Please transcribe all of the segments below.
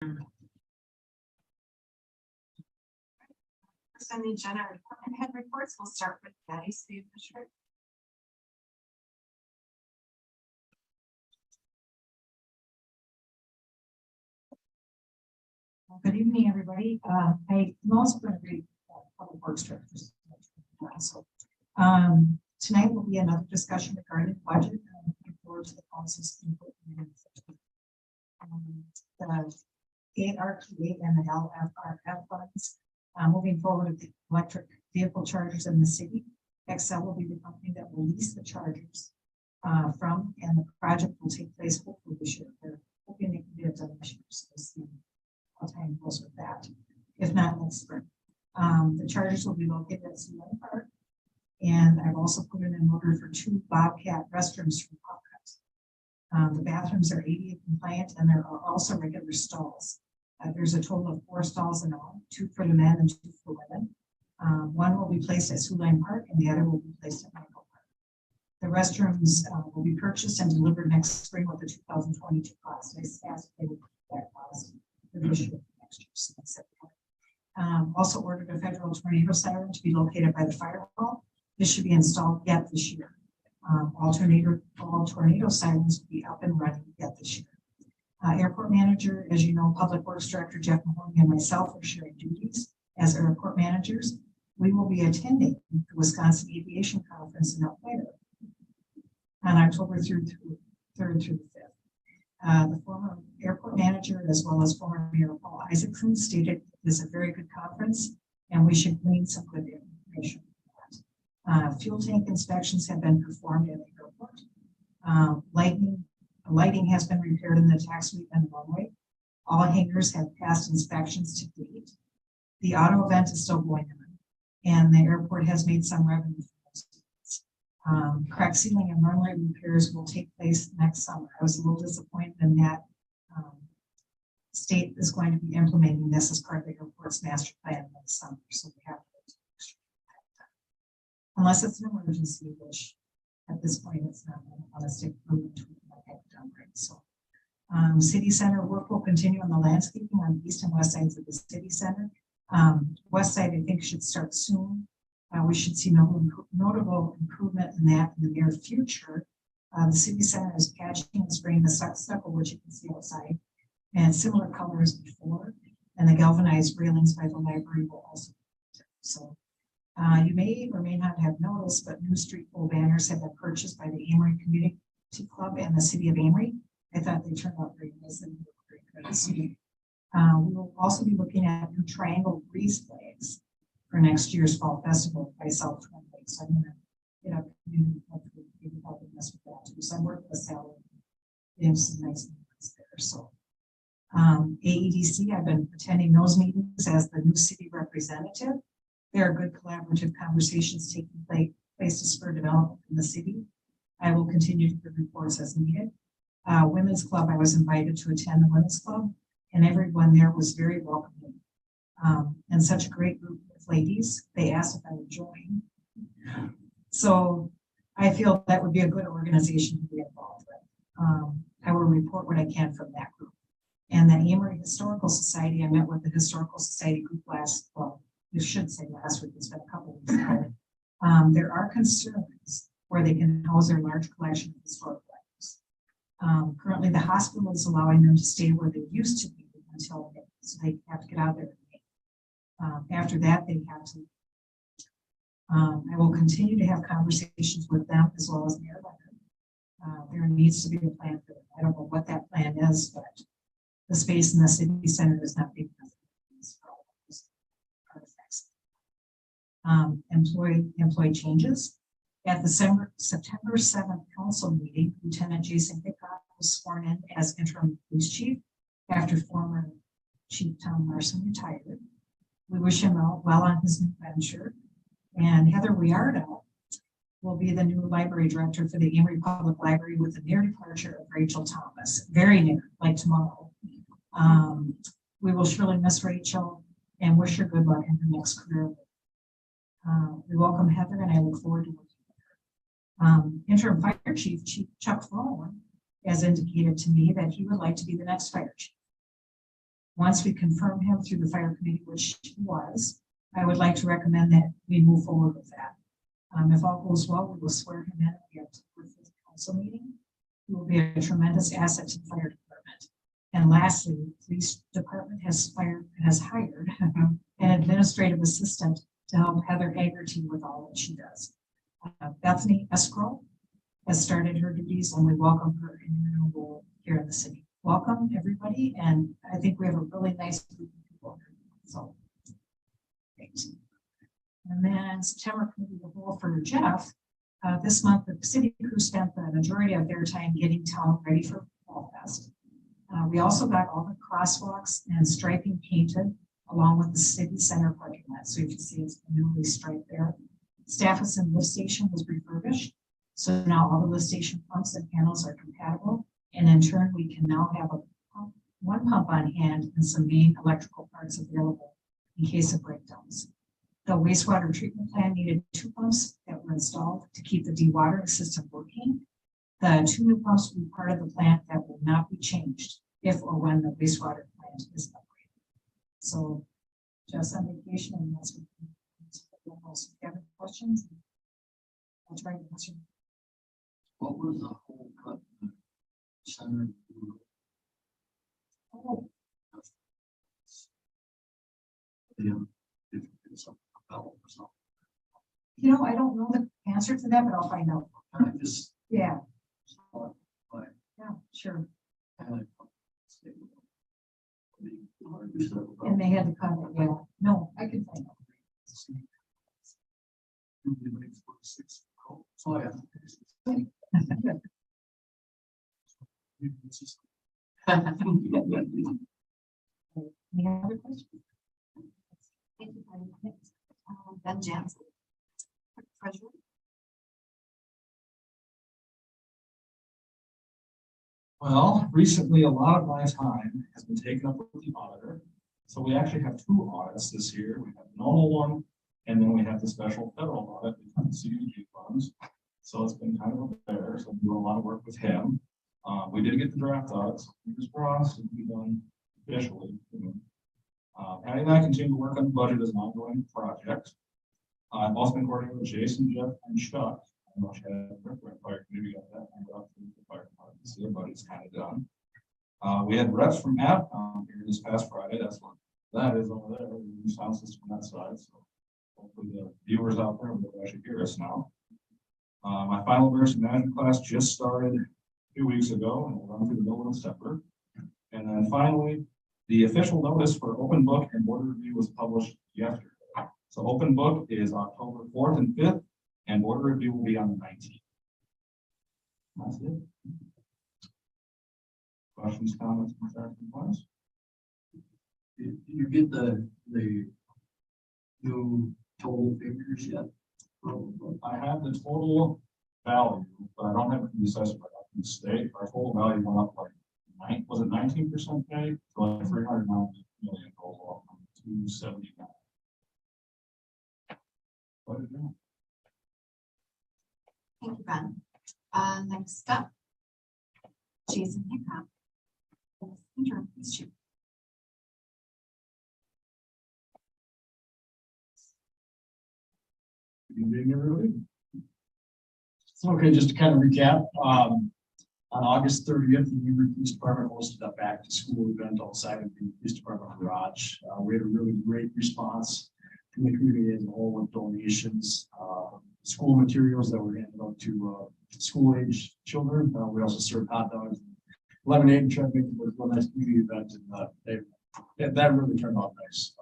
First on the agenda, department head reports. We'll start with Patty, City Administrator. Good evening, everybody. I'm also going to read public works directors. So, tonight will be another discussion regarding the budget. I'm looking forward to the council's input. The ARPA and the LFRF funds. Moving forward with the electric vehicle chargers in the city. Excel will be the company that will lease the chargers from, and the project will take place hopefully this year. They're hoping they can get it done this year. So we'll see how time goes with that. If not, next spring. The chargers will be located at Sealand Park. And I've also put in an order for 2 Bobcat restrooms from Bobcat. The bathrooms are ADA compliant, and there are also regular stalls. There's a total of 4 stalls in all, 2 for the men and 2 for women. One will be placed at Sealand Park, and the other will be placed at Michael Park. The restrooms will be purchased and delivered next spring with the 2022 cost. I asked if they would put that cost for this year, next year. So that's it. Also ordered a federal tornado siren to be located by the fire hall. This should be installed yet this year. All tornado sirens will be up and running yet this year. Airport manager, as you know, Public Works Director Jeff Mahoney and myself are sharing duties as airport managers. We will be attending the Wisconsin Aviation Conference in Atlanta on October 3rd through the 5th. The former airport manager, as well as former Mayor Paul Isaacson, stated it is a very good conference and we should glean some good information. Fuel tank inspections have been performed at the airport. Lighting has been repaired in the taxiway and the runway. All hangars have passed inspections to date. The auto event is still going on, and the airport has made some revenue for those. Crack sealing and runway repairs will take place next summer. I was a little disappointed in that. State is going to be implementing this as part of the airport's master plan next summer, so we have to unless it's an emergency, which at this point it's not on a stick movement to like I've done, right? So city center work will continue on the landscaping on the east and west sides of the city center. West side I think should start soon. We should see notable improvement in that in the near future. The city center is patching and spraying the stucco, which you can see outside, and similar colors before, and the galvanized railings by the library will also be so. You may or may not have noticed, but new street pole banners have been purchased by the Amory Community Club and the City of Amory. I thought they turned out very nice and very good. We will also be looking at new triangle breeze flags for next year's fall festival by South Twin Lakes. So I'm going to get up community club to maybe help us with that too. So I'm working with Sally. They have some nice things there. So AEDC, I've been attending those meetings as the new city representative. There are good collaborative conversations taking place to spur development in the city. I will continue to give reports as needed. Women's Club, I was invited to attend the Women's Club, and everyone there was very welcoming. And such a great group of ladies. They asked if I would join. So I feel that would be a good organization to be involved with. I will report what I can from that group. And the Amory Historical Society, I met with the Historical Society group you should say last week, it's been a couple weeks ago. There are concerns where they can house their large collection of historical items. Currently, the hospital is allowing them to stay where they used to be until May, so they have to get out there in May. After that, they have to. I will continue to have conversations with them as well as Mayor Leonard. There needs to be a plan for them. I don't know what that plan is, but the space in the city center is not big enough. Employee changes. At the September 7th council meeting, Lieutenant Jason Hickok was sworn in as interim police chief after former Chief Tom Larson retired. We wish him well on his new venture. And Heather Wiarda will be the new library director for the Amory Public Library with the near departure of Rachel Thomas. Very near, like tomorrow. We will surely miss Rachel and wish her good luck in her next career. We welcome Heather, and I look forward to working with her. Interim Fire Chief Chuck Flown has indicated to me that he would like to be the next fire chief. Once we confirm him through the fire committee, which he was, I would like to recommend that we move forward with that. If all goes well, we will swear him in at the October 5th council meeting. He will be a tremendous asset to the fire department. And lastly, the police department has hired an administrative assistant to help Heather Haggerty with all that she does. Bethany Escrow has started her duties, and we welcome her in her new role here in the city. Welcome, everybody, and I think we have a really nice group of people here. So, thanks. And then September committee of the whole for Jeff. This month, the city crew spent the majority of their time getting town ready for Fall Fest. We also got all the crosswalks and striping painted along with the city center parking lot. So you can see it's newly striped there. Stafferson lift station was refurbished. So now all the lift station pumps and panels are compatible. And in turn, we can now have one pump on hand and some main electrical parts available in case of breakdowns. The wastewater treatment plant needed 2 pumps that were installed to keep the dewatering system working. The 2 new pumps will be part of the plant that will not be changed if or when the wastewater plant is upgraded. So just on vacation, and that's what if you have any questions, I'll try to answer. What was the whole cut in the center? Oh, Yeah, if it's something about or something. you know, I don't know the answer to that, but I'll find out. I just Yeah, thought, like, yeah, sure. panic. And they had to cut it, yeah. No, I can find out. Oh, yeah. Any other questions? Thank you very much. Ben Jansen, treasurer. Well, recently, a lot of my time has been taken up with the auditor. So we actually have 2 audits this year. We have the normal one, and then we have the special federal audit because of CDBG funds. So it's been kind of a bear. So we do a lot of work with him. We did get the draft audit, so fingers crossed, it'll be done officially. Patty and I continue to work on the budget as an ongoing project. I've also been coordinating with Jason, Jeff, and Chuck. I know she had a fire committee on that. I'm up to the fire department, so their budget's kind of done. We had reps from AppCom here this past Friday. That's what that is over there. The new sound system on that side. So hopefully the viewers out there will actually hear us now. My final version management class just started 2 weeks ago, and we'll run through the middle of September. And then finally, the official notice for open book and board review was published yesterday. So open book is October 4th and 5th, and board review will be on the 19th. That's it. Questions, comments, concerns, complaints? Did you get the new total figures yet? I have the total value, but I don't have it from the assessment. I have from the state. Our total value went up like 19% pay, so like 390 million total from 279. What is that? Thank you, Ben. Next up, Jason Hickok, interim police chief. Good evening, everybody. So, okay, just to kind of recap, on August 30th, the Newbury Police Department hosted a back to school event outside of the police department garage. We had a really great response from the community as a whole with donations, school materials that were handed out to school age children. We also served hot dogs, and lemonade, and tried to make it a real nice community event, and that really turned out nice.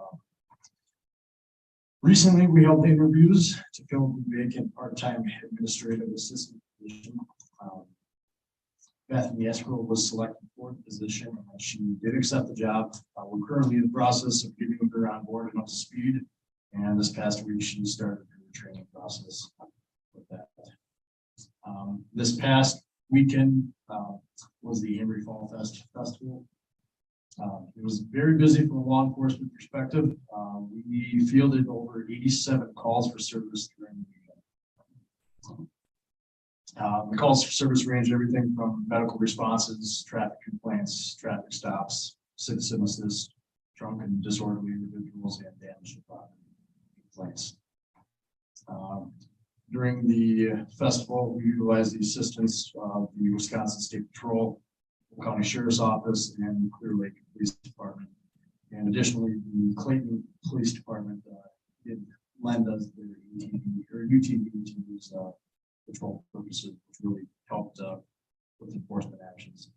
Recently, we held interviews to fill the vacant part-time administrative assistant position. Bethany Escrow was selected for the position, and she did accept the job. We're currently in the process of getting her on board and up to speed. And this past week, she started her training process with that. This past weekend was the Henry Fall Festival. It was very busy from a law enforcement perspective. We fielded over 87 calls for service during the weekend. The calls for service range everything from medical responses, traffic complaints, traffic stops, citizen assist, drunk and disorderly individuals and damage to property complaints. During the festival, we utilized the assistance of the Wisconsin State Patrol, County Sheriff's Office, and Clear Lake Police Department. And additionally, the Clayton Police Department did lend us their UTV to use patrol purposes, which really helped with enforcement actions.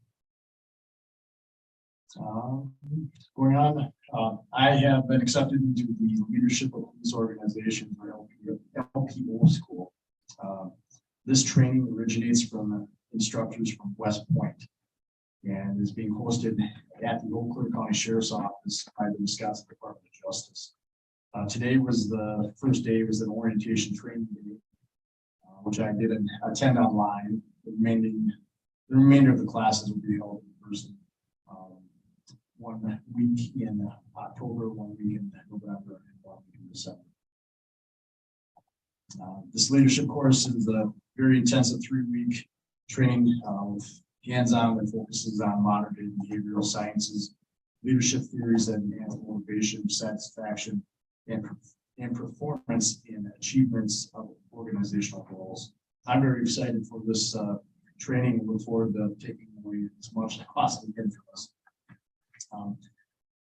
Going on, I have been accepted into the leadership of police organization for LPO school. This training originates from instructors from West Point and is being hosted at the Eau Claire County Sheriff's Office by the Wisconsin Department of Justice. Today was the first day, was an orientation training day, which I did attend online. The remainder of the classes will be held in person. 1 week in October, 1 week in November, and 1 week in December. This leadership course is a very intensive 3-week training with hands-on that focuses on modern day behavioral sciences, leadership theories that enhance motivation, satisfaction, and performance in achievements of organizational goals. I'm very excited for this training and look forward to taking away as much as possible from us.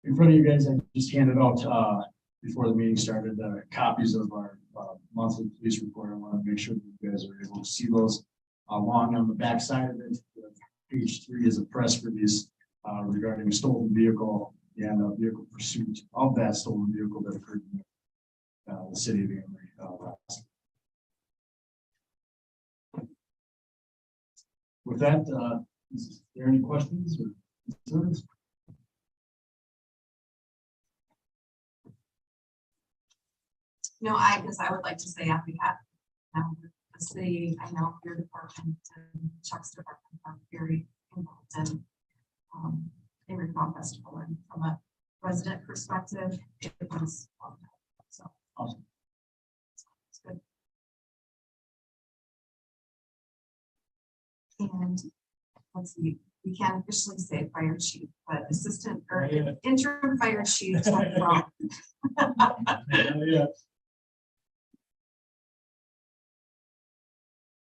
In front of you guys, I just handed out before the meeting started copies of our monthly police report. I want to make sure that you guys are able to see those. Along on the back side of it, page 3 is a press release regarding a stolen vehicle and a vehicle pursuit of that stolen vehicle that occurred in the city of Amory last. With that, is there any questions or concerns? No, because I would like to say on behalf of the city, I know your department and Chuck's department are very involved in Amory Fall Festival, and from a resident perspective, it was so Awesome. it's good. And let's see, we can't officially say fire chief, but assistant or interim fire chief.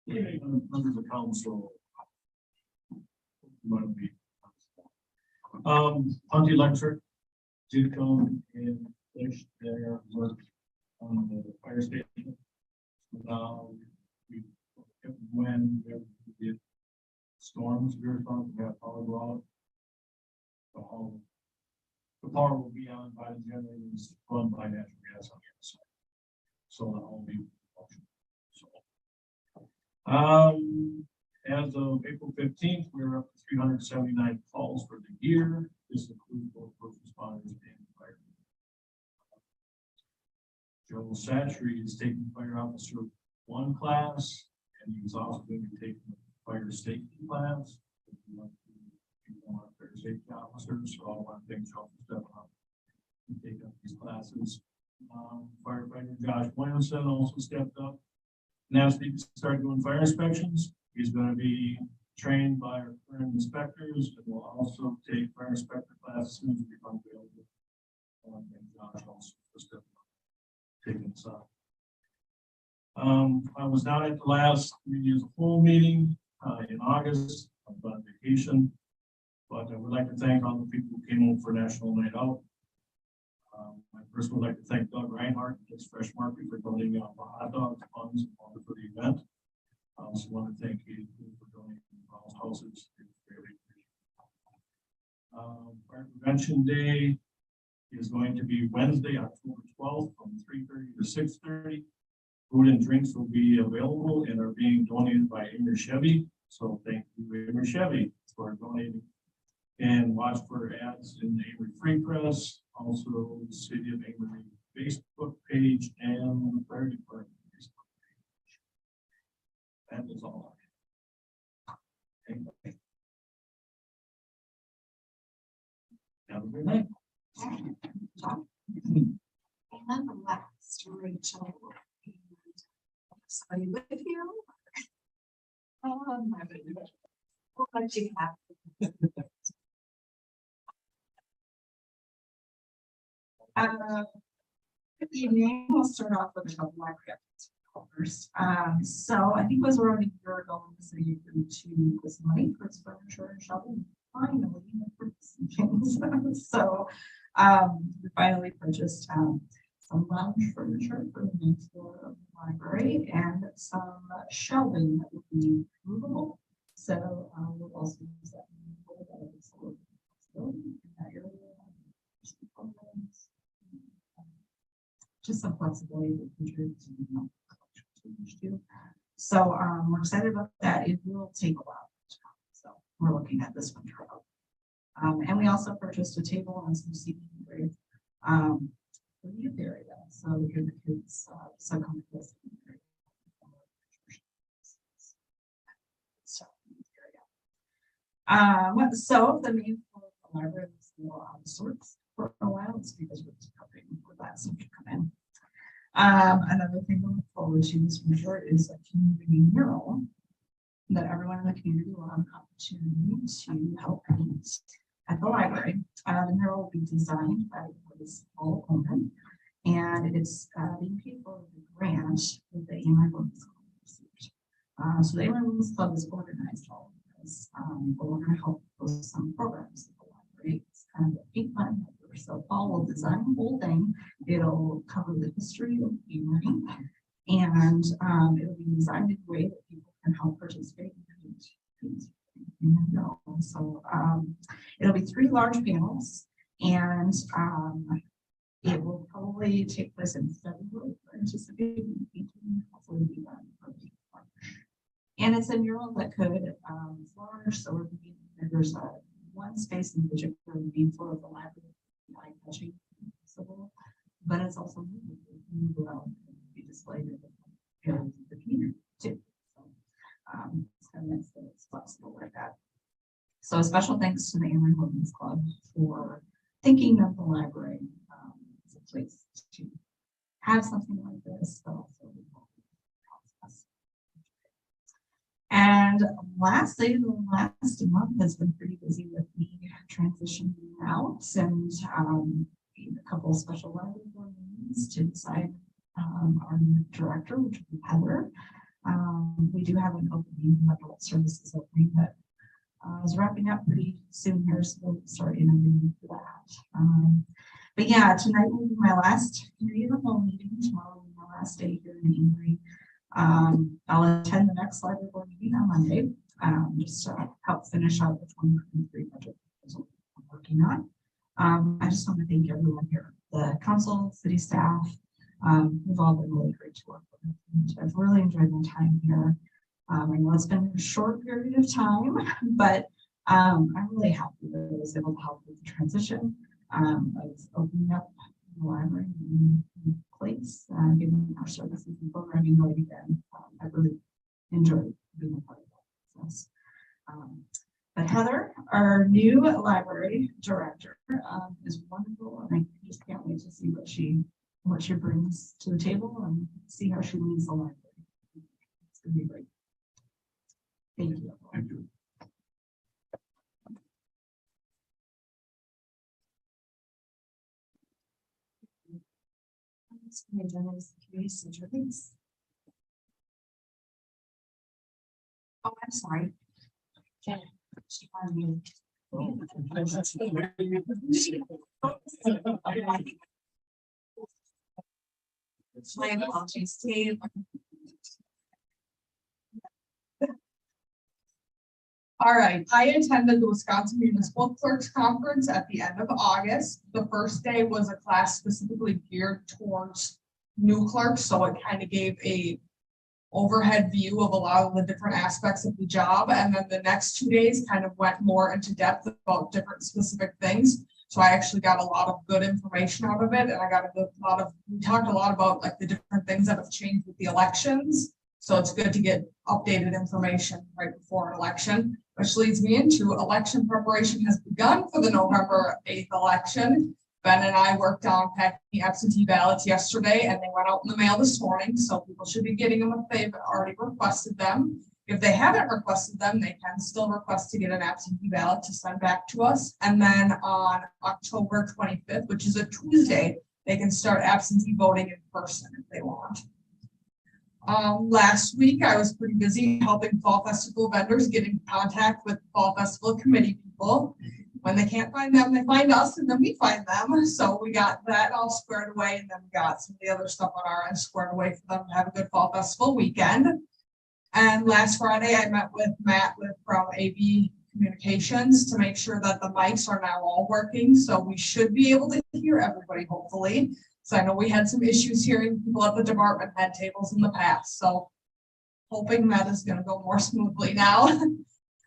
Yeah. Members of council. Untitled Electric did come and finish their work on the fire station. When we get storms, we have power go out. The power will be on by the generators run by natural gas on the other side. So that will be functional. As of April 15th, we're up to 379 calls for the year. This includes both first responders and fire. Joe Satchery is taking fire officer 1 class, and he's also going to be taking the fire safety class. If you want fire safety officers, so I want to thank Joe for stepping up and taking up these classes. Firefighter Josh Williamson also stepped up. Now he can start doing fire inspections. He's going to be trained by our current inspectors, and will also take fire inspector class as soon as we become available. And Josh also stepped up, taking this up. I was not at the last committee as a whole meeting in August. I was on vacation, but I would like to thank all the people who came over for National Night Out. I first would like to thank Doug Reinhardt, his Fresh Market, for donating out the hot dogs, funds, and water for the event. I also want to thank you for donating all houses. Fire Prevention Day is going to be Wednesday, October 12th, from 3:30 to 6:30. Food and drinks will be available and are being donated by Amory Chevy. So thank you, Amory Chevy, for donating. And watch for ads in the Amory Free Press, also the City of Amory Facebook page and the Fire Department Facebook page. That is all I have. Okay. Have a good night. John. And then the last, Rachel. Somebody with you? What do you have? Good evening. We'll start off with a couple library updates first. So I think it was around a year ago when the city agreed to put some money towards furniture and shelving. Finally, for some things. So we finally purchased some lounge furniture for the next floor of the library and some shelving that would be movable. So we'll also use that in that area. Just some flexibility with features and so we're excited about that. It will take a while to come, so we're looking at this winter out. And we also purchased a table and some seating for the youth area, so we give the kids some comfortable sitting area. So the main floor of the library is still out of sorts for a while. It's because we're just prepping for that stuff to come in. Another thing to look forward to this winter is a community mural that everyone in the community will have an opportunity to help paint at the library. The mural will be designed by Paul Coleman, and it's being paid for with a grant with the AMI Women's Club received. So the AMI Women's Club is organized all of this, but we're going to help with some programs at the library. It's kind of a big fun. So Paul will design the whole thing. It'll cover the history of AMI, and it'll be designed in a way that people can help participate in. So it'll be 3 large panels, and it will probably take place in February. We're anticipating hopefully be done for March. And it's a mural that could flourish. So there's one space in particular, the main floor of the library, like touching possible, but it's also movable and be displayed in the areas of the community too. So it's kind of nice that it's flexible like that. So a special thanks to the AMI Women's Club for thinking of the library as a place to have something like this, but also process. And lastly, the last month has been pretty busy with me transitioning out and a couple of special library board meetings to decide our new director, which will be Heather. We do have an opening, adult services opening that is wrapping up pretty soon here, so we'll start interviewing for that. But yeah, tonight will be my last committee of the whole meeting. Tomorrow will be my last day here in Amory. I'll attend the next library board meeting on Monday, just to help finish out the 2023 budget proposal I'm working on. I just want to thank everyone here, the council, city staff. We've all been really great to work with. And I've really enjoyed my time here. I know it's been a short period of time, but I'm really happy that I was able to help with the transition of opening up the library in place, giving our services and programming going again. I really enjoyed being a part of that process. But Heather, our new library director, is wonderful, and I just can't wait to see what she brings to the table and see how she leads the library. It's going to be great. Thank you. Thank you. Oh, I'm sorry. Jen, she wanted me my apologies, Dave. All right, I attended the Wisconsin Municipal Clerks Conference at the end of August. The first day was a class specifically geared towards new clerks, so it kind of gave a overhead view of a lot of the different aspects of the job. And then the next 2 days kind of went more into depth about different specific things. So I actually got a lot of good information out of it. And I got we talked a lot about like the different things that have changed with the elections. So it's good to get updated information right before an election, which leads me into election preparation has begun for the November 8th election. Ben and I worked on packing absentee ballots yesterday and they went out in the mail this morning. So people should be getting them if they've already requested them. If they haven't requested them, they can still request to get an absentee ballot to send back to us. And then on October 25th, which is a Tuesday, they can start absentee voting in person if they want. Last week, I was pretty busy helping Fall Festival vendors get in contact with Fall Festival committee people. When they can't find them, they find us, and then we find them. So we got that all squared away, and then we got some of the other stuff on our end squared away for them to have a good Fall Festival weekend. And last Friday, I met with Matt from AV Communications to make sure that the mics are now all working. So we should be able to hear everybody, hopefully. So I know we had some issues hearing people at the department head tables in the past. So hoping that is going to go more smoothly now.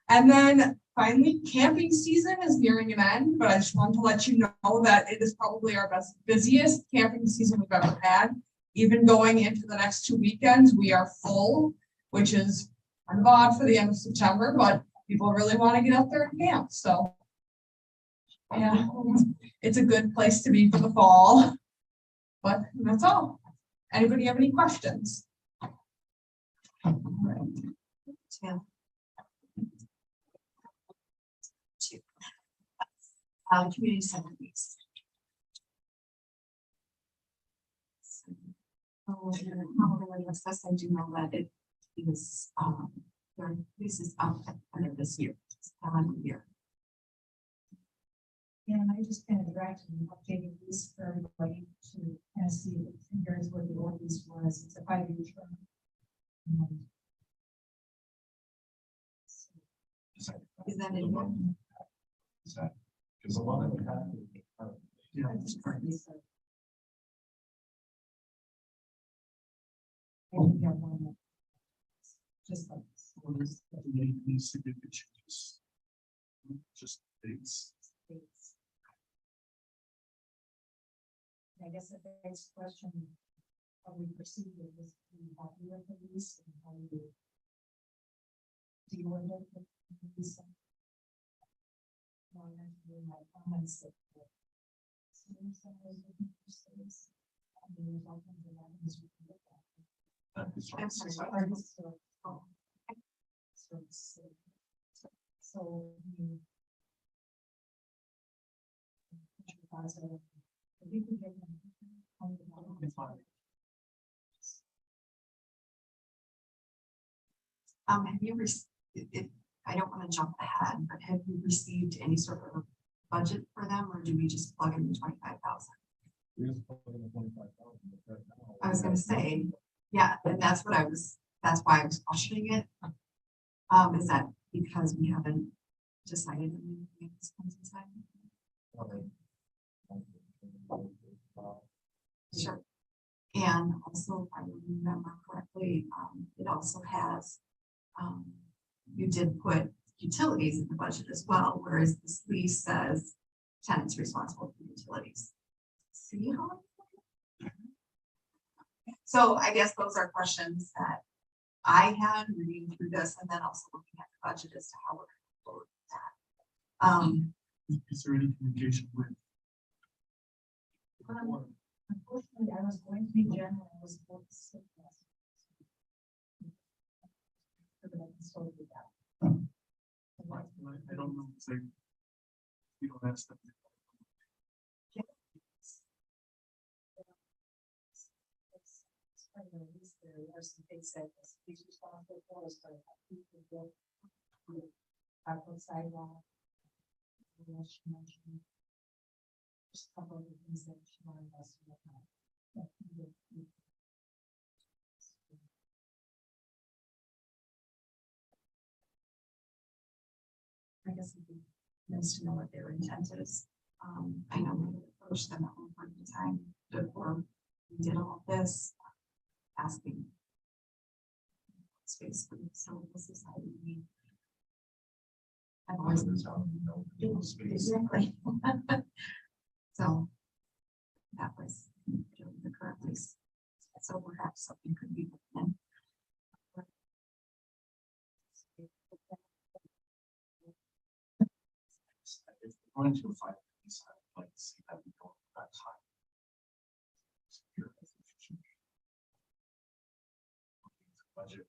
And then finally, camping season is nearing an end, but I just wanted to let you know that it is probably our busiest camping season we've ever had. Even going into the next 2 weekends, we are full, which is kind of odd for the end of September, but people really want to get out there and camp. So yeah, it's a good place to be for the fall. But that's all. Anybody have any questions? Tim. Two. Community center weeks. Oh, I do know that it is, their lease is up at the end of this year, calendar year. Yeah, and I just kind of directed and updated these for everybody to kind of see if it compares what the old lease was. It's a 5-year term. Is that in here? Is that, because a lot of it have. Yeah. And we have one more. Just like this. Any significant changes? Just dates. I guess the next question, how we proceed with this, we have you with the lease and how you deal with it. My comments that I'm sorry. So Have you received, I don't want to jump ahead, but have you received any sort of budget for them, or do we just plug in the 25,000? I was going to say, yeah, and that's why I was questioning it. Is that because we haven't decided anything at this point in time? Sure. And also, if I remember correctly, it also has, you did put utilities in the budget as well, whereas this lease says tenants responsible for utilities. See how? So I guess those are questions that I had reading through this, and then also looking at the budget as to how we're going to forward that. Is there any communication with? unfortunately, I was going to be general, I was supposed to sit this. I don't know. Say, you don't have stuff. There are some things that he's responsible for, is for people build sidewalk. She mentioned just a couple of the things that she wanted us to look at. I guess it'd be nice to know what their intent is. I know we approached them at one point in time before we did all of this, asking space for the historical society. I've always been exactly. So that was the current lease. So perhaps something could be done. If we're going to find these, I'd like to see that we go that time. Budget.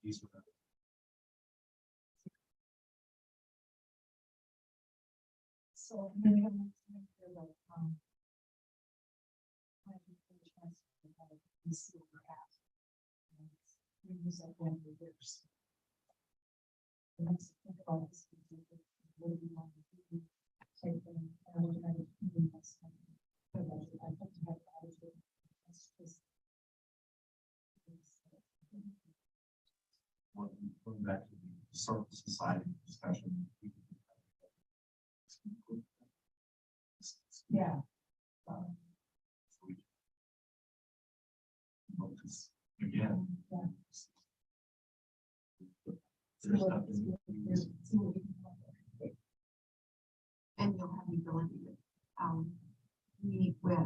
piece with it. So, then we have one thing for the, plan for the transfer, we see what we have. And we use that when we years. The next thing about this, what do we want to do? Take them, and we're gonna do this. I think to have attitude. That's just. Going back to the sort of society discussion. Yeah. Because again. Yeah. There's nothing. See what we can come up with. And you'll have the ability to, meet with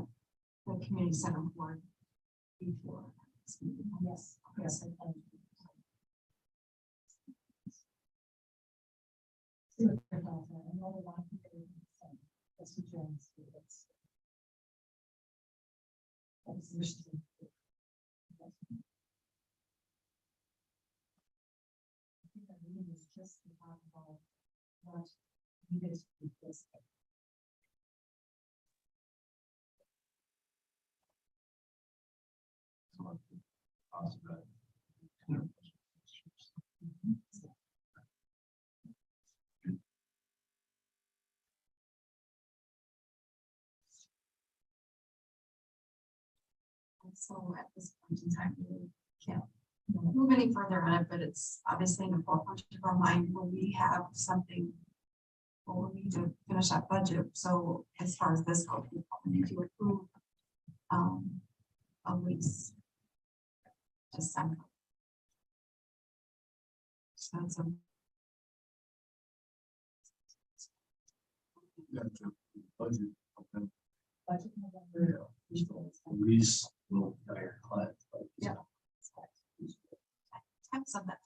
the community center board before. this meeting. Yes, yes. I can. See what they're about, and all the line people are saying. That's what Jen said, that's. That's the mission. I think our meeting is just about what you guys do this. And so at this point in time, we can't move any further on it, but it's obviously in the forefront of our mind when we have something. Well, we need to finish that budget, so as far as this goes, we probably need to approve. A lease. December. So that's a. Budget, okay. Budget November. Lease will hire client. Yeah. Types of that.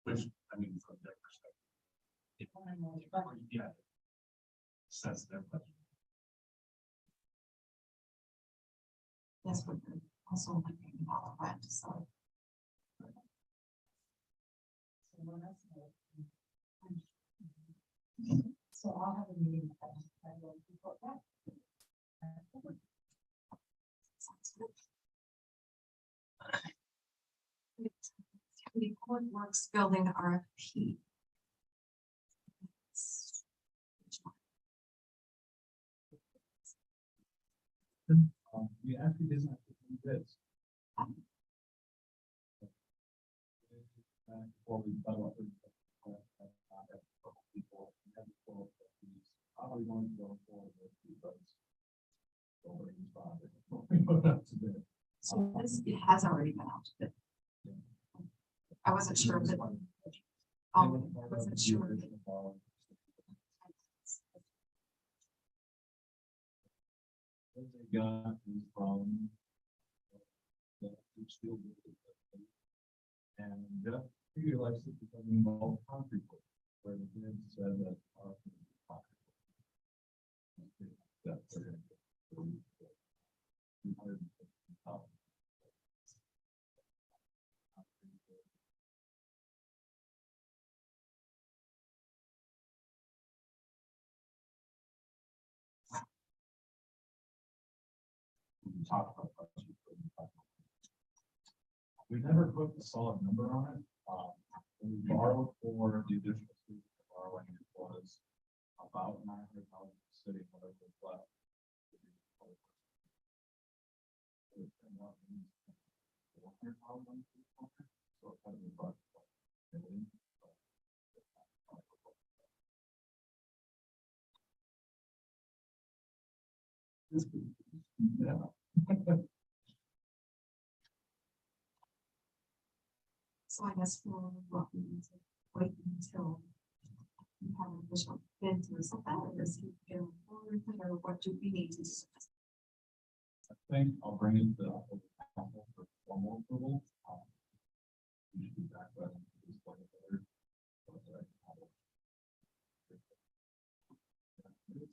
Which, I mean, from their perspective. Yeah. Sets their budget. Yes, but we're also looking about rent, so. So I'll have a meeting. I will report back. Sounds good. The Public Works Building RFP. We actually didn't have to do this. Before we thought about it, people, we had to pull up these, probably going to go forward with these, but nobody responded. We put up to bid. So this, it has already been out to bid. I wasn't sure if it. I wasn't sure. if it- What they got is from the steel building. And Jeff, he likes it because we involve concrete work, where the bid said that. That's very good. We talked about budget. We never put a solid number on it. When we borrowed for the additional borrowing, it was about 900,000 city, whatever was left. So it kind of about $1 million. Yeah. So I guess we're welcome to wait until you have an official bid to result that, or just keep going forward, or what do we need to do? I think I'll bring it to the council for formal approval. We should be back by this point later. Moving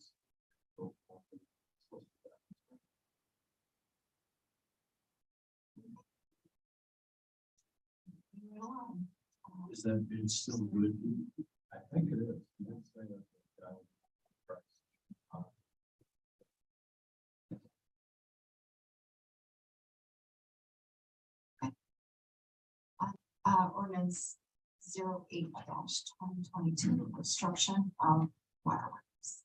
along. Is that bid still good? I think it is. You did say that, Ordinance 08-2022, construction of waterworks.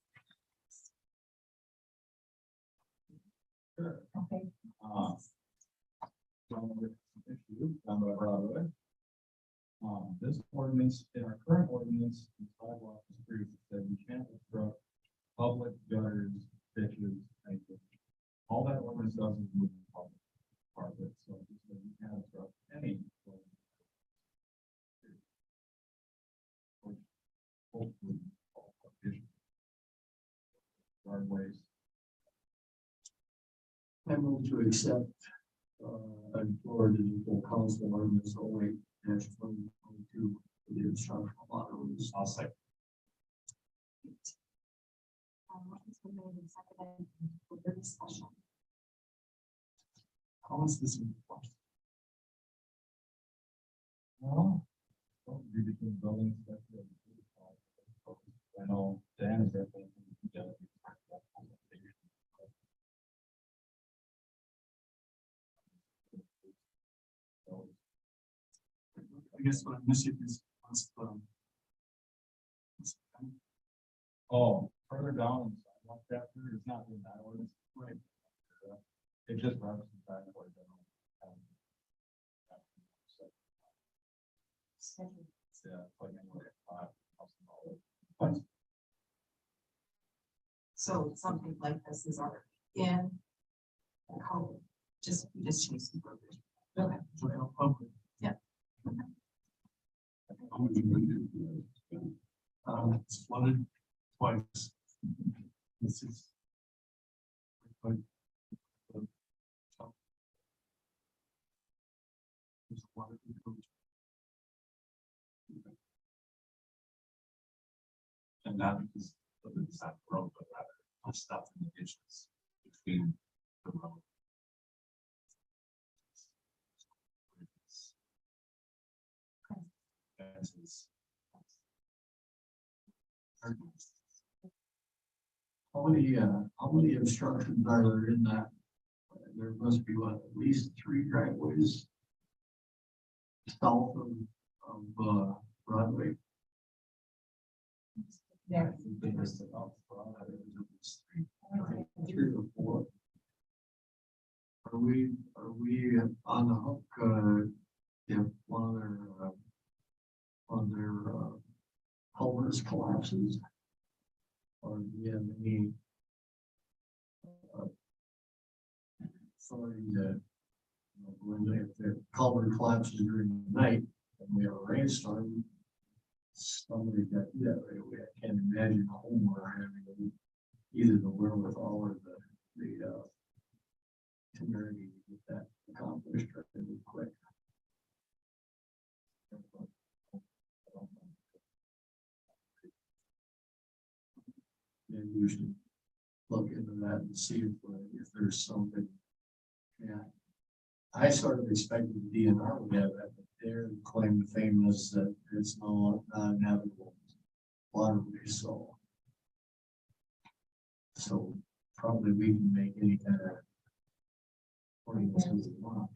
Sure. Okay. Down by Broadway. This ordinance, in our current ordinance, the sidewalk is free, that you can't obstruct public gutters, ditches, anything. All that ordinance does is move the public part of it, so it says you can't obstruct any. Hopefully, all conditions. Roadways. I move to accept, and forward to the full council ordinance 08-2022 for the obstruction of waterways. I'll say. Motion's been made and seconded for the discussion. How is this enforced? Well, be between building inspector and I know Dan is there. I guess what I'm missing is, Oh, further down in the sidewalk chapter, it's not in that ordinance, right? It just runs in fact like that. Yeah, like anywhere, $5,000. So something like this is already in the code, just, we just change some verbiage. Okay. Yeah. It's flooded twice. This is. There's a lot of people. And not because of the side road, but rather the stuff in the ditches between the road. Fences. How many obstructions are there in that? There must be what, at least 3 driveways south of Broadway. Yeah. There's about 3 or 4. Are we on the hook if one of their culverts collapses? Or do you have any authority to, when if the culvert collapses during the night and we have a rainstorm, somebody got to do that right away. I can't imagine a homeowner having either the wherewithal or the temerity to get that accomplished really quick. Maybe we should look into that and see if there's something. Yeah, I sort of expected the DNR would have that, but their claim to fame is that it's not navigable waterway, so probably we can make any kind of ordinances we want,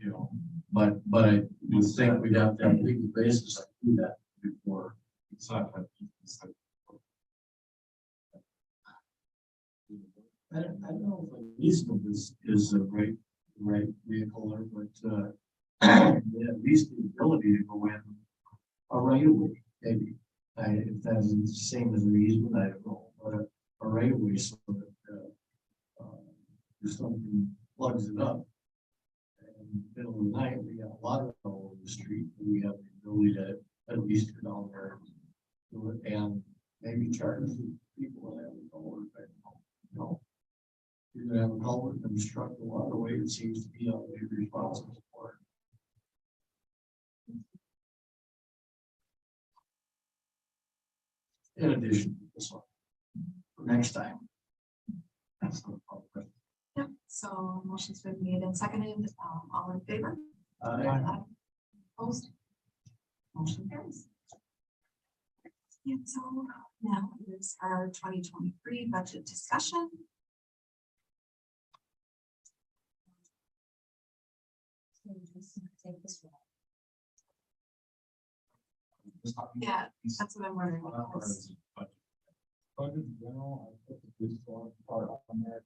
but I would think we'd have to have legal basis to do that before. It's not like it's like I don't know if an easement is the right vehicle, but yeah, at least the ability to go in a right of way, maybe. If that's the same as an easement, I don't know, but a right of way so that if something plugs it up in the middle of the night, we got water all over the street, and we have the ability to at least go down there and do it, and maybe charge the people that have it over. You're gonna have a culvert and obstruct the waterway, it seems to be on the responsible for it. In addition to this one, for next time. Yep, so motion's been made and seconded, all in favor? Aye. Opposed? Motion carries. And so now is our 2023 budget discussion. Take this one. Yeah, that's what I'm wondering. Budget in general, I put the police part on there.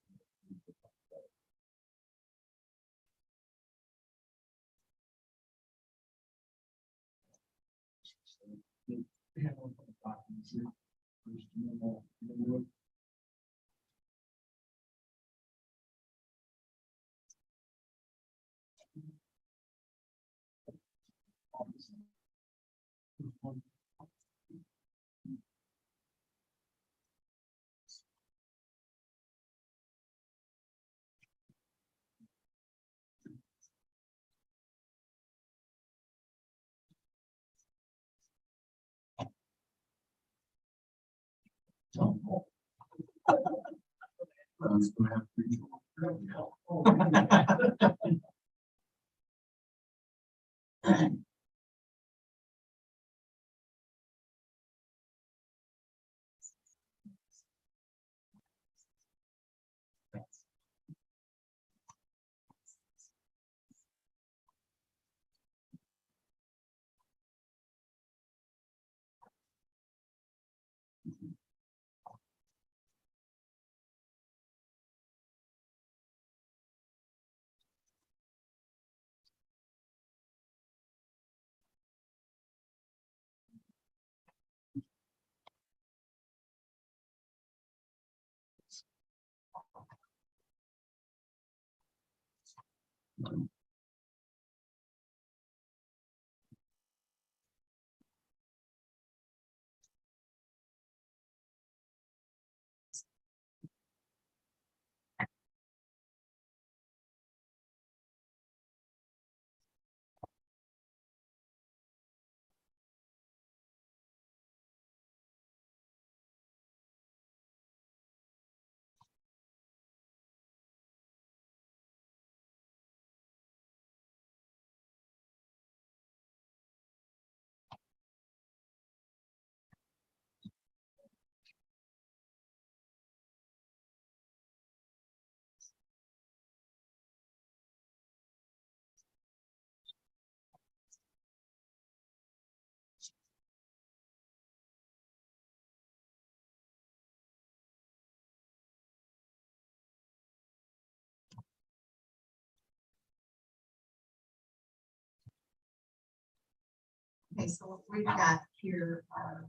Okay, so what we've got here are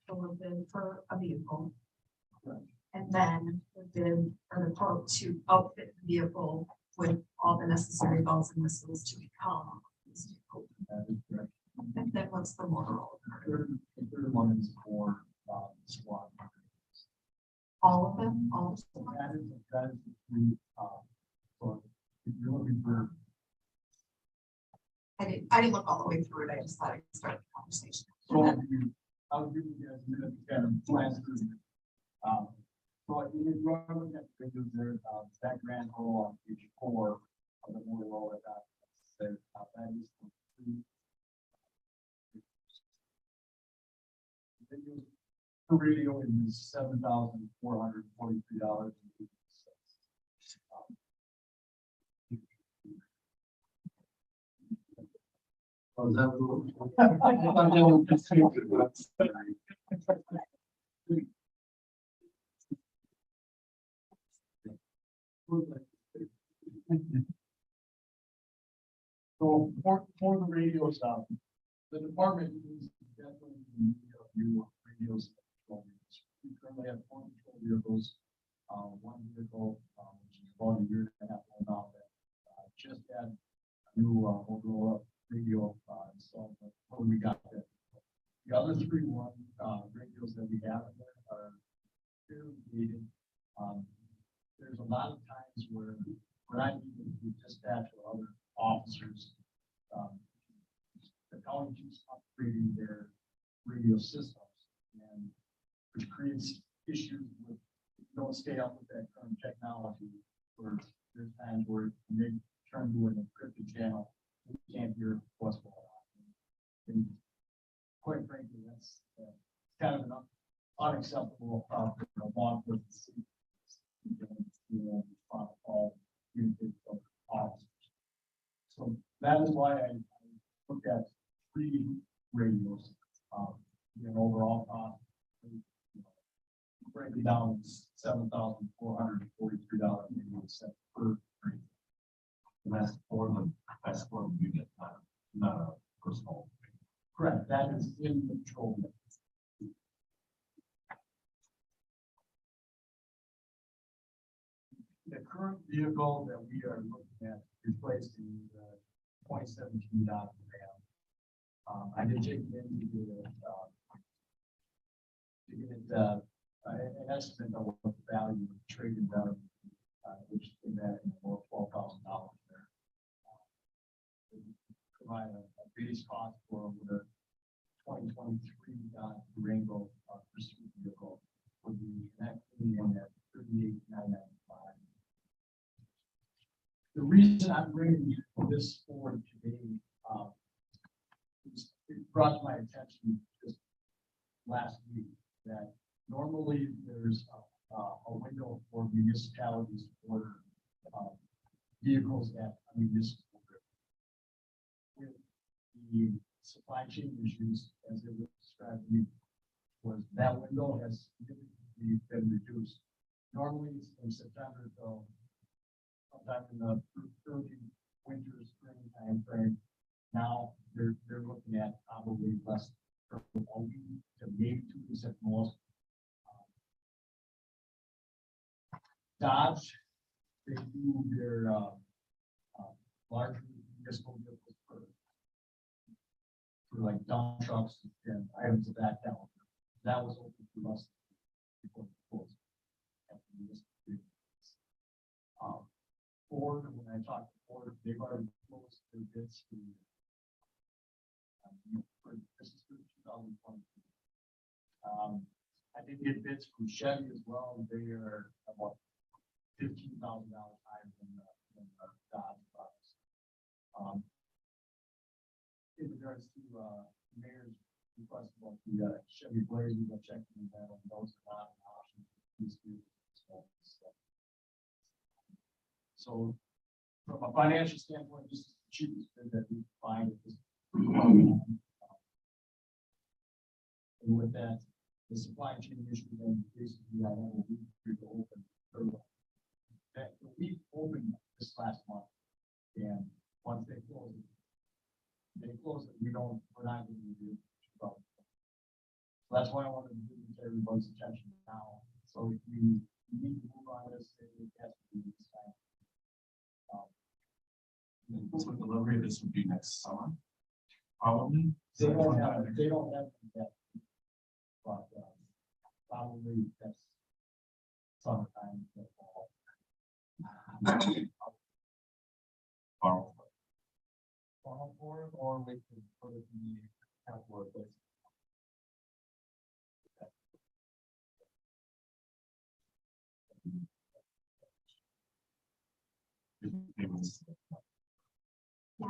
the bid for a vehicle. And then the bid or the quote to outfit the vehicle with all the necessary bells and whistles to become this vehicle. And then what's the Motorola? The third one is for, squad. All of them, all of them? That is the, so if you're looking for, I didn't look all the way through it. I just thought I'd start the conversation. so I'll give you guys a minute to kind of glance through. So if you're looking at the figures there, that grand total on page 4 of the Motorola, that is the per radio is $7,443. Oh, is that So for the radio stuff, the department is definitely in need of new radios. We currently have 4 patrol vehicles, one vehicle, which is about a year and a half old now, that just had a new Motorola radio installed before we got that. The other 3 radios that we have in there are fairly dated. There's a lot of times where I need to dispatch or other officers, the county keeps upgrading their radio systems, and which creates issues with don't stay up with that current technology, where there's times where they turn to an encrypted channel, we can't hear what's going on. And quite frankly, that's kind of an unacceptable for a law enforcement city. All communicate with officers. So that is why I looked at 3 radios, overall cost. Break it down, it's $7,443 per radio. And that's for the unit, not a personal. Correct, that is in the patrol. The current vehicle that we are looking at replacing the 2017 Dodge Ram. I did take it into to get an estimate of what the value of trading value, which is that about $12,000 there. Provide a base cost for the 2023 Dodge Durango pursuit vehicle would be connecting in at $38,995. The reason I'm bringing this forward today, it brought to my attention just last week that normally there's a window for municipalities to order vehicles at a municipal grid. With the supply chain issues, as it was described to me, was that window has significantly been reduced. Normally it's from September till sometime in the early winter, spring time frame. Now they're looking at probably less for a week to maybe 2 weeks at most. Dodge, they do their larger municipal vehicles for like dump trucks and items of that caliber. That was open for us before the close. Ford, when I talked to Ford, they've already closed their bids for this is for 2020. I did get bids from Chevy as well. They are about $15,000 higher than the Dodge products. In regards to mayor's request about the Chevy Blaze, we got checking that on those are not an option. So from a financial standpoint, this is the cheapest bid that we find at this point. And with that, the supply chain issue, then basically I have a week to open. That we opened this last month, and once they close it, we're not going to do it. So that's why I wanted to bring it to everybody's attention now. So if we need to move on this, it has to be this time. So delivery, this would be next summer, probably. They don't have that. But probably that's summertime. Fall. Farm for it, or we could put it in the outdoor place. It was Yeah.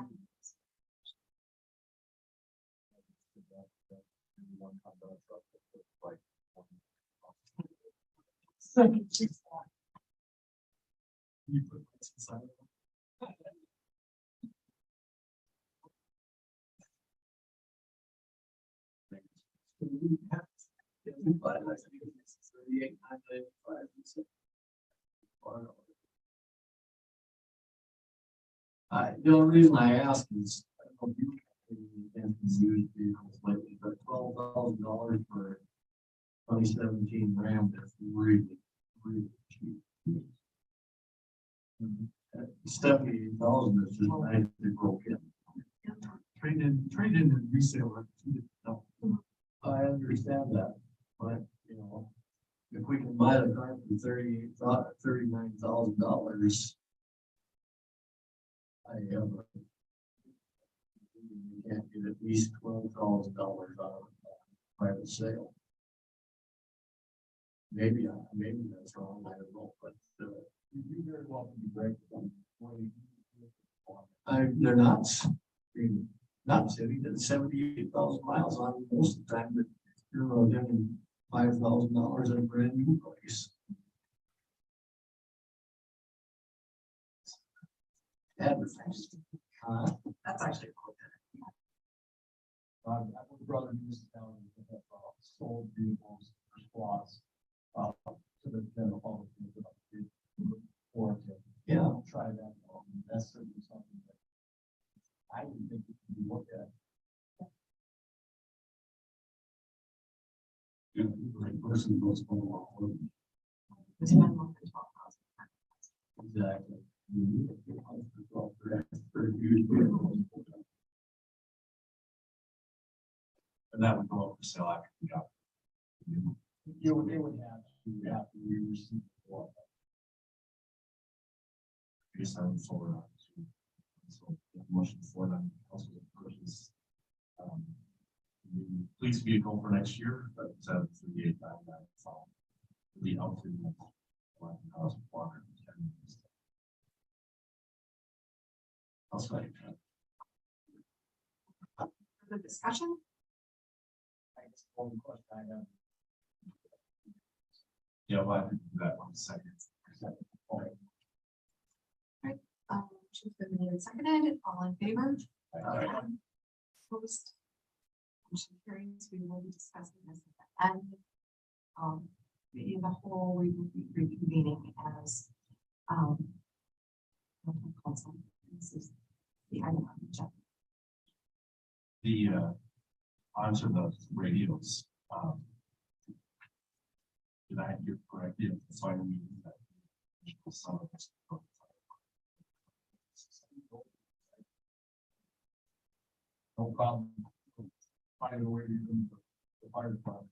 you put this inside of it. The only reason I ask is, I don't know if you can use vehicles lately, but $12,000 for 2017 Ram is really, really cheap. $78,000 is just nice to broke in. Trade in and resale are two different things. I understand that, but you know, if we can buy the car for $39,000, I have you can't get at least $12,000 out of a private sale. maybe that's wrong, I don't know, but, You very well can be great. they're not, not city, that's 78,000 miles on most of the time, but you're getting $5,000 in a brand new place. Advertised. That's actually cool. I have a brother in this town that have sold vehicles or squats to the general public. Or Yeah, try that. That's certainly something that I would think it could be looked at. Yeah, the right person knows going along. It's been more than 12,000. exactly. And that would go up for sale after the job. They would have to receive for Based on solar. So the motion for them also purchase. The police vehicle for next year, but it's at $38,000. The outfit. I'll say. Further discussion? I guess the only question I have. Yeah, well, I could do that one second. Motion's been made and seconded, all in favor? Aye. Opposed? Motion carries, we will be discussing this at the end. In the whole, we will be reconvening as, this is the item on the agenda. The, onto the radios, did I hear correctly? So I mean that. Some of us. No problem. Find a way to use the fire department.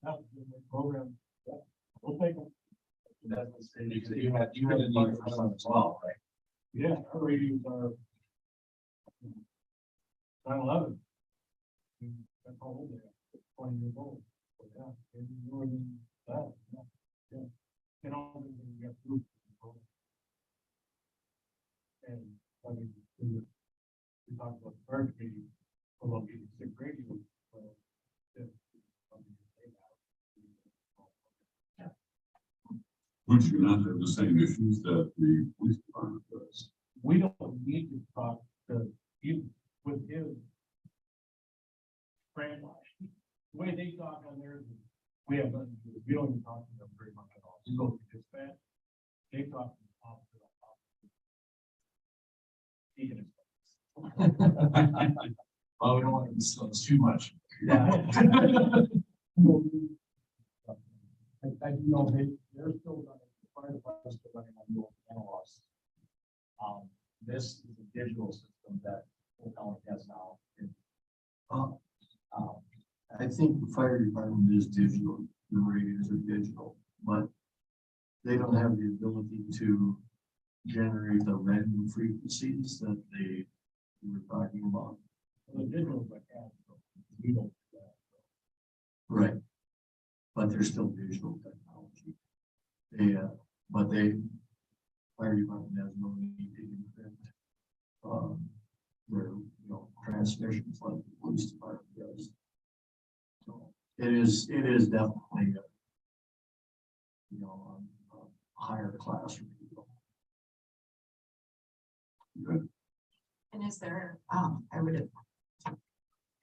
That was a good program. Yeah, we'll take them. That's the state. Because you had a need for some as well, right? Yeah, our radios are 9/11. That's how old they are, 20 years old. So, yeah, maybe more than that. Yeah. You know, we got groups. And I mean, we talked about the first meeting, about getting sick radios. Which you not have the same issues that the police department does. We don't need to talk to you with his brainwash. The way they talk on theirs, we have nothing to do. We don't even talk to them very much at all. We go to dispatch. They talk to the officer. He can explain. Well, we don't want to disclose too much. Yeah. I do know they're still running, the fire department is still running on the old analogs. This is a digital system that Old County has now. I think the fire department is digital, the radios are digital, but they don't have the ability to generate the random frequencies that they were talking about. The digital is like that, so we don't do that. Right. But they're still digital technology. Fire department has no need to encrypt their, transmissions like the police department does. So it is definitely a higher class for people. Good. And is there, I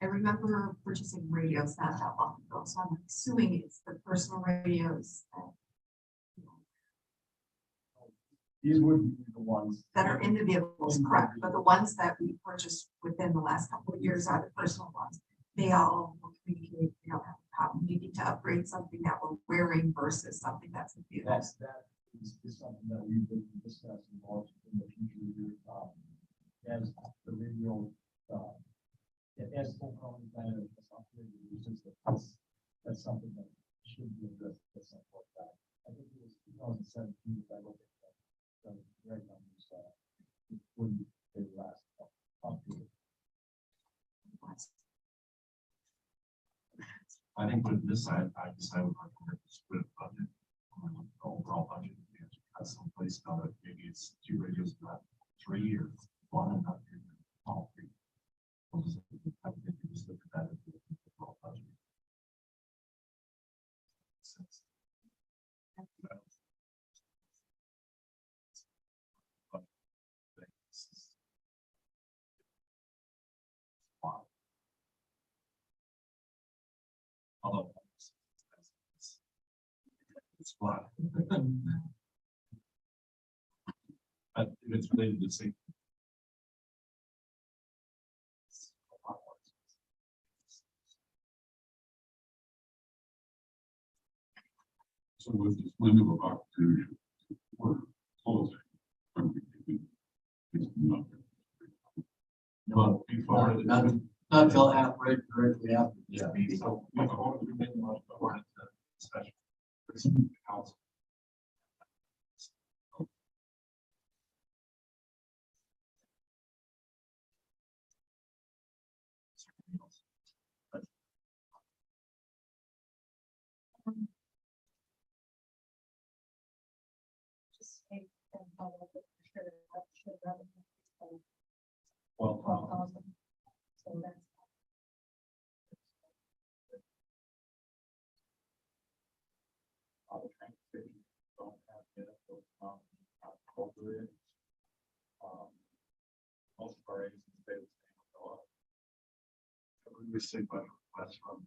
remember purchasing radios not that long ago, so I'm assuming it's the personal radios These would be the ones. that are in the vehicles, correct, but the ones that we purchased within the last couple of years are the personal ones. They all will communicate, we don't have a problem, you need to upgrade something that we're wearing versus something that's in the vehicle. That is something that we've been discussing more in the future. As the radio, as full county kind of something, that's something that should be addressed at some point. I think it was 2017 if I look at that. So right numbers, it wouldn't be the last update. I think with this, I decided we're going to split budget, the overall budget, and have some place now that maybe it's 2 radios, not 3 or 1 and not 3, all 3. We'll just, I think we just look at that as the overall budget. Sense. Wow. Although it's flat. But if it's related to safety. It's a lot more expensive. So with this window of opportunity, we're closing. It's not. No, before, not till after, right directly after this Yeah, meeting. so we made the motion for it to special. For the council. Just make them follow the sure that should revenue. Well, 12,000. So that's. other transportation don't have yet, appropriate. Most of our agencies stay the same. We see by request from.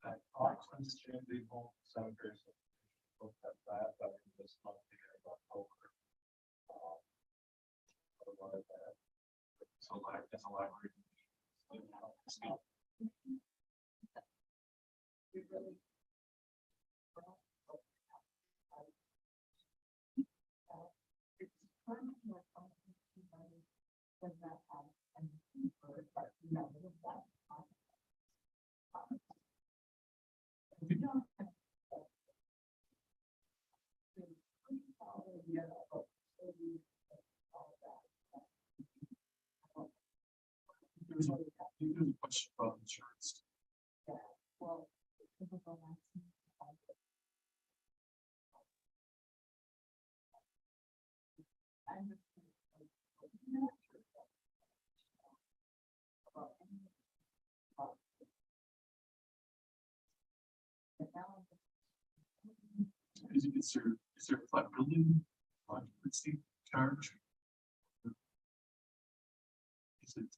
That Oxford's changing home cemeteries. Look at that, but in this month here of October. Otherwise, so like, it's a library. We really. It's kind of like when that happens, and but you know, with that. There's a question about insurance. Well. Is there a flat building occupancy charge? Is it?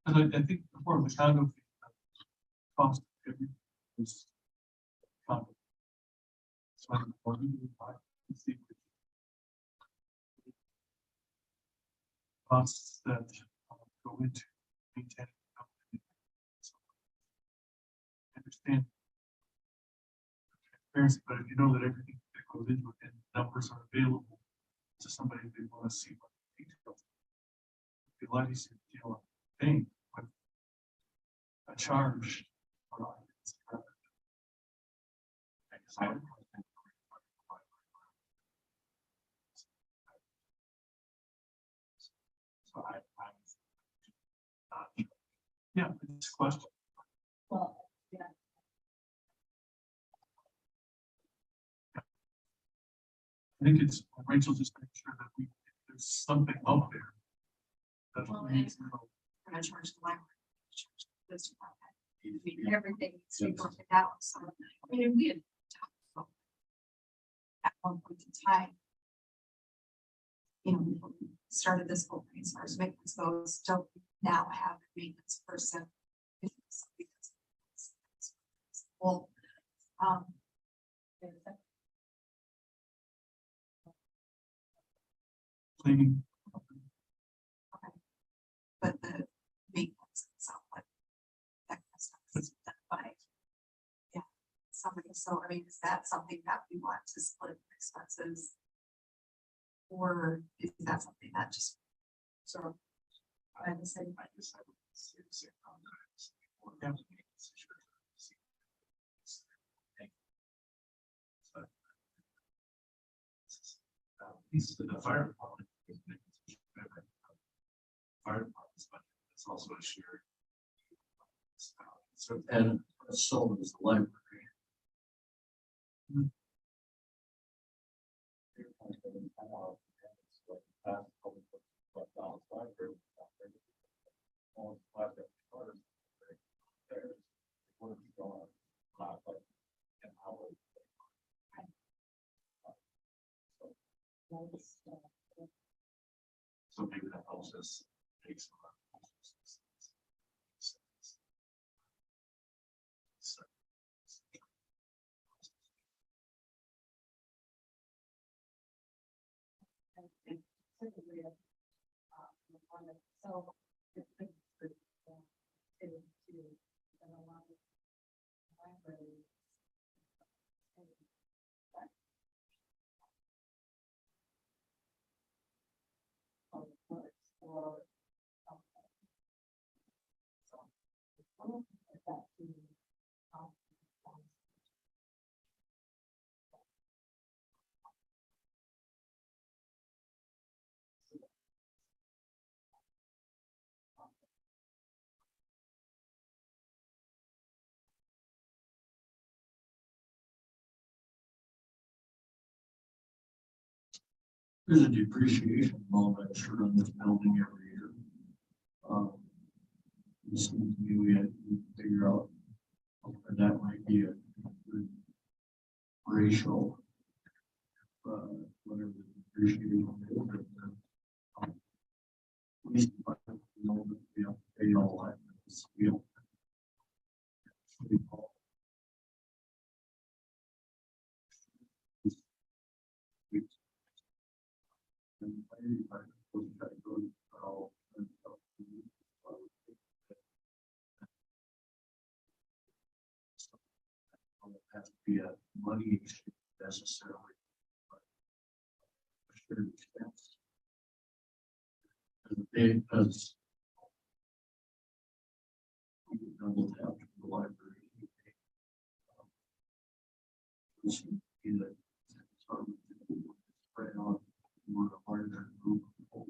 And I think before the condo cost of everything was condo. So I'm wondering if I can see costs that go into maintaining. So I understand transparency, but if you know that everything that goes into it and numbers are available to somebody, if they want to see what the details. It'd be a lot easier to deal with thing with a charge. Or not. So I'm not sure. Yeah, it's a question. Well, yeah. I think it's Rachel just make sure that there's something out there. That Well, needs to know. We're gonna charge the library. Charge the police department. I mean, everything needs to be worked out, so, I mean, we had talked about at one point in time. You know, when we started this whole thing as far as maintenance goes, don't now have a maintenance person. Well, Cleaning. but the maintenance itself, like that kind of stuff is done by. Yeah, somebody, so I mean, is that something that we want to split expenses? Or is that something that just sort of, I would say, I guess I would say the same context. Or have to make a decision. These are the fire department. fire department's budget, it's also a shared. So, and so is the library. So maybe that helps us take some. So. There's a depreciation loan I'm sure on this building every year. It seems to me we had to figure out, and that might be a good ratio. Whatever the depreciation is. At least if I know that we have to pay all that. Steel. Have to be a money issue necessarily. But a shared expense. Because we can double tap to the library. Either spread on more of a larger group of people.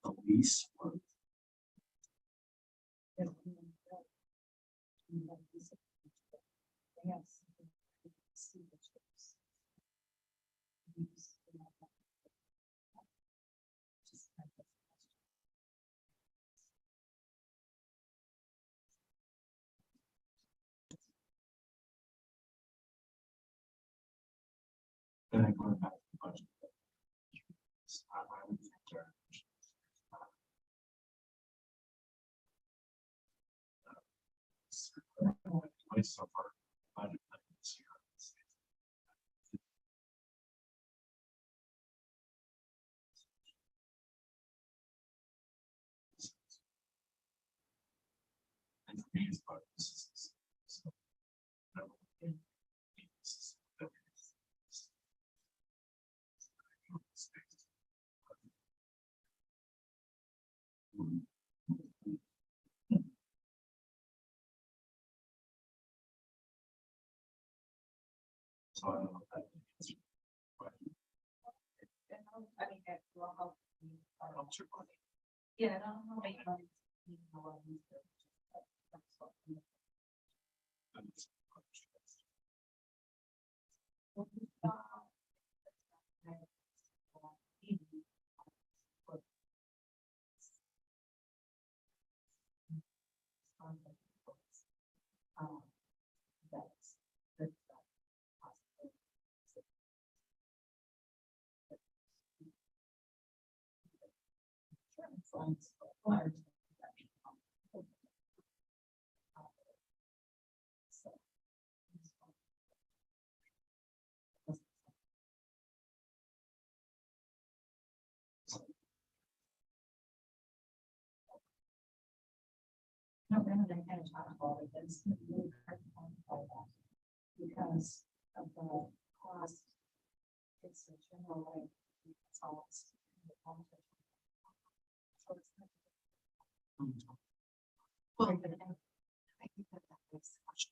The lease. Then I go back to the budget. I would think there. Place so far, budget this year. And for me, it's part of this. So, I don't think this is- So I don't know if that answers your question. I mean, it will help. Helps your budget. Yeah, I don't know. Make money. And it's- No, then I kind of talked about it, it's really hard to quantify that. Because of the cost. It's a general like. It's all. So it's not- Well, I think that makes the question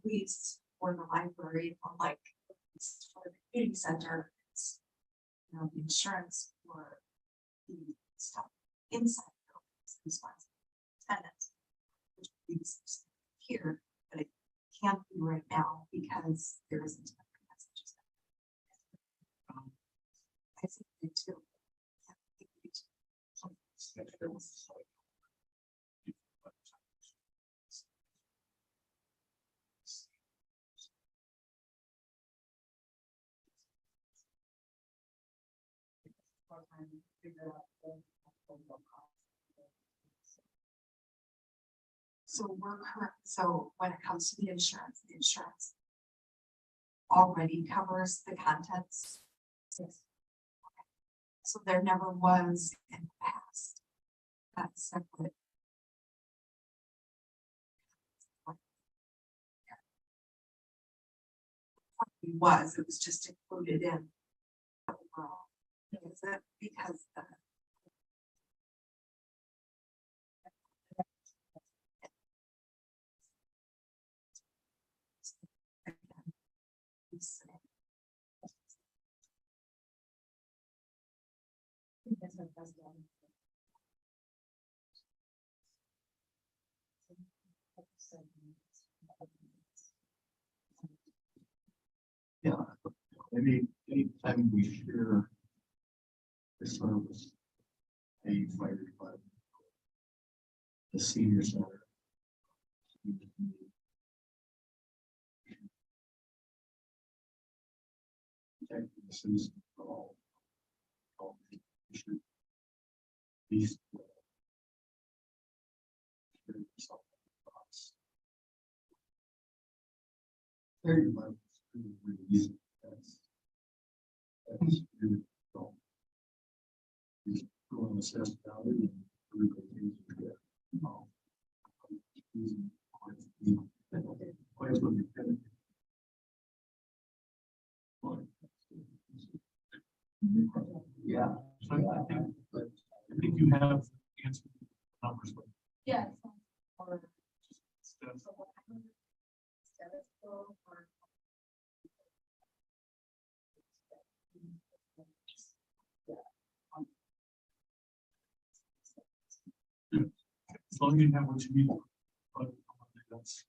least for the library, or like for the community center, it's, you know, the insurance for the stuff inside the building is responsible for tenants, which means here, but it can't be right now because there isn't. I think they too. So we're current, so when it comes to the insurance already covers the contents. Yes. So there never was in the past that separate. It was just included in the overall. Is it because the Yeah, maybe anytime we share the service, a fire department, the senior center. Protect the citizens for all issues. These. Very much. That's really cool. He's going to assess value and legal things to get. Yeah. So I think you have answered numbers, but yes. just, as long as you have what you need. But that's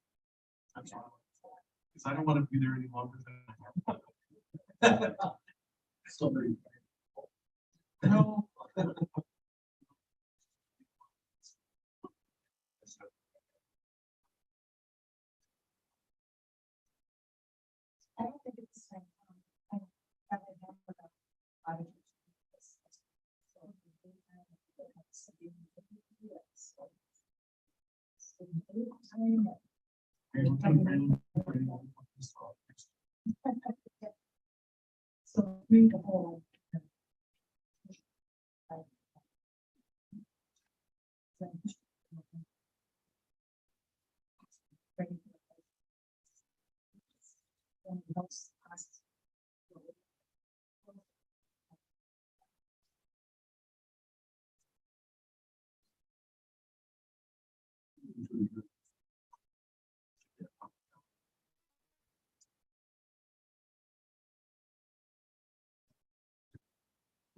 fine. Because I don't want to be there any longer than. Somebody. No. I don't think it's the same. I haven't done with that. So read the whole.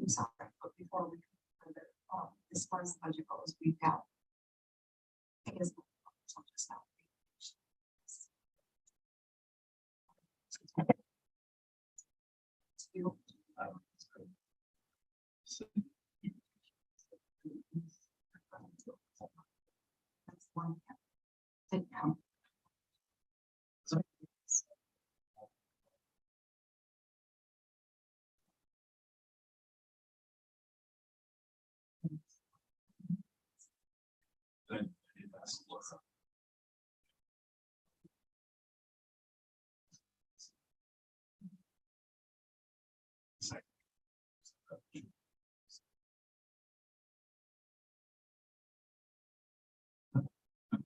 I'm sorry, but before we go further, as far as the budget goes, we've got. I guess. I'll just now. You. That's one. Didn't come.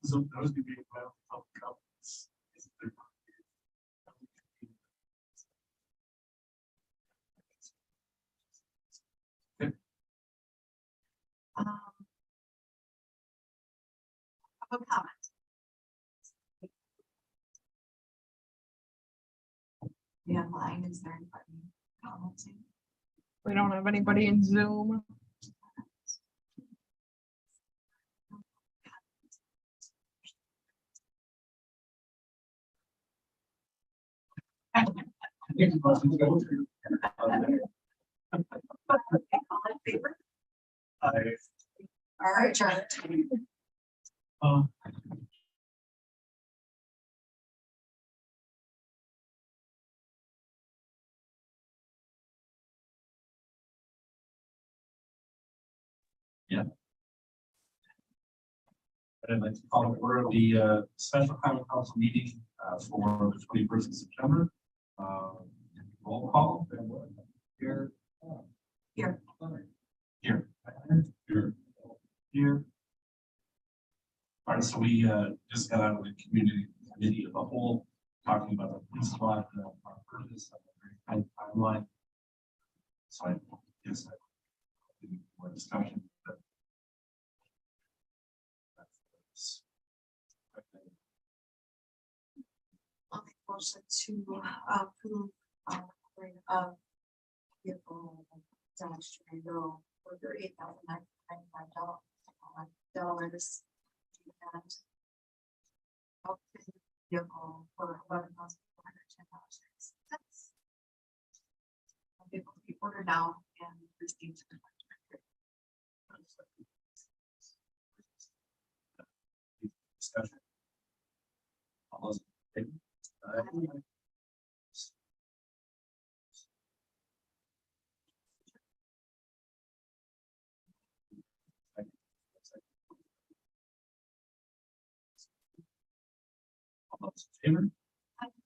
So those would be about public comments. Public comment. anybody online? Is there anybody commenting? We don't have anybody in Zoom. All in favor? All right, Charlie. I'd like to call to order the special common council meeting for the 21st of September. Roll call. Here. Here. Here. Here. Here. All right, so we just got out of the community committee of the whole, talking about the police squad, our purpose, timeline. So I guess I need more discussion. But that's- I'll make a motion to approve ordering of vehicle Dodge Durango for $38,995. And outfitting vehicle for $11,410. Vehicle to be ordered now and received. Discussion. All those in favor? All those in favor?